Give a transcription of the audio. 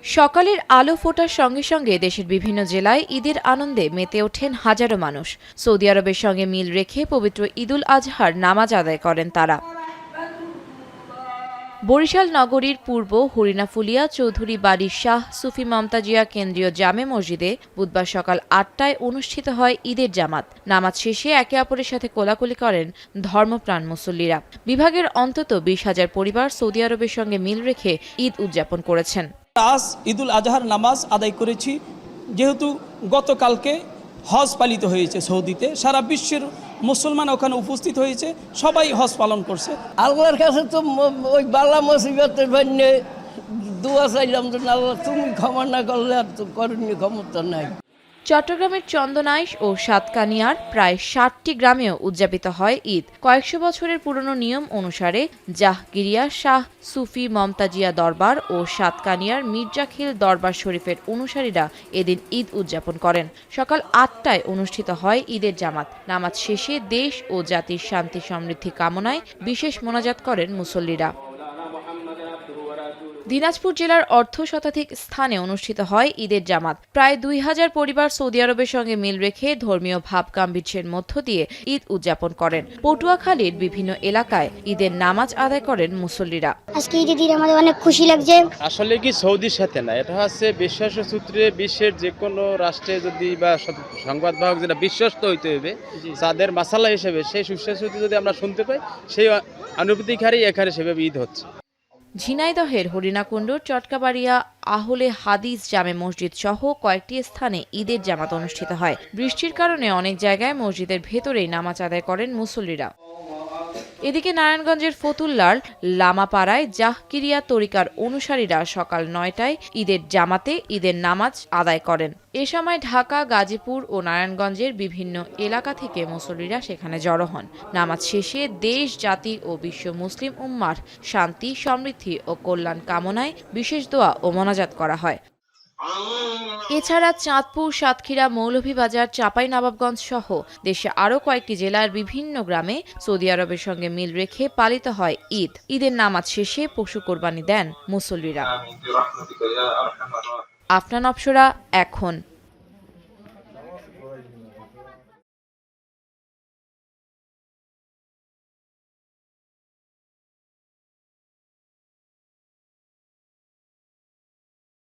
সকালের আলো ফোটার সঙ্গে সঙ্গে দেশের বিভিন্ন জেলায় ঈদের আনন্দে মেতে ওঠেন হাজারো মানুষ। সৌদি আরবের সঙ্গে মিল রেখে পবিত্র ঈদুল আজহার নামাজ আদায় করেন তারা। বরিশাল নগরীর পূর্ব হরিণাফুলিয়া চৌধুরী বাড়ির শাহ সুফি মমতাজিয়া কেন্দ্রীয় জামে মসজিদে বুধবার সকাল ৮টায় অনুষ্ঠিত হয় ঈদের জামাত। নামাজ শেষে একে অপরের সাথে কোলাকুলি করেন ধর্মপ্রাণ মুসল্লিরা। বিভাগের অন্তত ২০,০০০ পরিবার সৌদি আরবের সঙ্গে মিল রেখে ঈদ উদযাপন করেছেন। আজ ঈদুল আজহার নামাজ আদায় করেছি। যেহেতু গতকালকে হজ পালিত হয়েছে সৌদিতে, সারা বিশ্বের মুসলমান ওখানে উপস্থিত হয়েছে, সবাই হজ পালন করছে। আল্লাহর কাছে তো ওই বালা মুসিবতের জন্য দোয়া চাইলাম যে আল্লাহ তুমি ক্ষমা না করলে আর তো করণীয় ক্ষমতা নাই। চট্টগ্রামের চন্দনাইশ ও সাতকানিয়ার প্রায় ৬০টি গ্রামেও উদযাপিত হয় ঈদ। কয়েকশো বছরের পুরনো নিয়ম অনুসারে জাহগিরিয়া শাহ সুফি মমতাজিয়া দরবার ও সাতকানিয়ার মির্জাখিল দরবার শরীফের অনুসারীরা এদিন ঈদ উদযাপন করেন। সকাল ৮টায় অনুষ্ঠিত হয় ঈদের জামাত। নামাজ শেষে দেশ ও জাতির শান্তি সমৃদ্ধি কামনায় বিশেষ মোনাজাত করেন মুসল্লিরা। দিনাজপুর জেলার অর্ধ শতাধিক স্থানে অনুষ্ঠিত হয় ঈদের জামাত। প্রায় ২,০০০ পরিবার সৌদি আরবের সঙ্গে মিল রেখে ধর্মীয় ভাব গাম্ভীর্যের মধ্য দিয়ে ঈদ উদযাপন করেন। পটুয়াখালীর বিভিন্ন এলাকায় ঈদের নামাজ আদায় করেন মুসল্লিরা। আজকে ঈদের দিন আমাদের অনেক খুশি লাগছে। আসলে কি সৌদির সাথে না, এটা হচ্ছে বিশ্বাস সূত্রে বিশ্বের যে কোনো রাষ্ট্রে যদি বা সংবাদ বাহক যেটা বিশ্বস্ত হইতে হবে যাদের মাসালা হিসেবে সেই সুস্বাস্থ্য যদি আমরা শুনতে পাই, সেই অনুভূতি হারেই এখানে সেভাবে ঈদ হচ্ছে। ঝিনাইদহের হরিণাকুণ্ড, চটকাবাড়িয়া, আহলে হাদিস জামে মসজিদ সহ কয়েকটি স্থানে ঈদের জামাত অনুষ্ঠিত হয়। বৃষ্টির কারণে অনেক জায়গায় মসজিদের ভেতরেই নামাজ আদায় করেন মুসল্লিরা। এদিকে নারায়ণগঞ্জের ফতুল্লার লামাপাড়ায় জাহকিরিয়া তরিকার অনুসারীরা সকাল ৯টায় ঈদের জামাতে ঈদের নামাজ আদায় করেন। এ সময় ঢাকা, গাজীপুর ও নারায়ণগঞ্জের বিভিন্ন এলাকা থেকে মুসল্লিরা সেখানে জড়ো হন। নামাজ শেষে দেশ, জাতি ও বিশ্ব মুসলিম উম্মার শান্তি, সমৃদ্ধি ও কল্যাণ কামনায় বিশেষ দোয়া ও মোনাজাত করা হয়। এছাড়া চাঁদপুর, সাতক্ষীরা, মৌলভীবাজার, চাঁপাইনবাবগঞ্জ সহ দেশে আরও কয়েকটি জেলার বিভিন্ন গ্রামে সৌদি আরবের সঙ্গে মিল রেখে পালিত হয় ঈদ। ঈদের নামাজ শেষে পশু কোরবানি দেন মুসল্লিরা। আফনান অপসরা, এখন।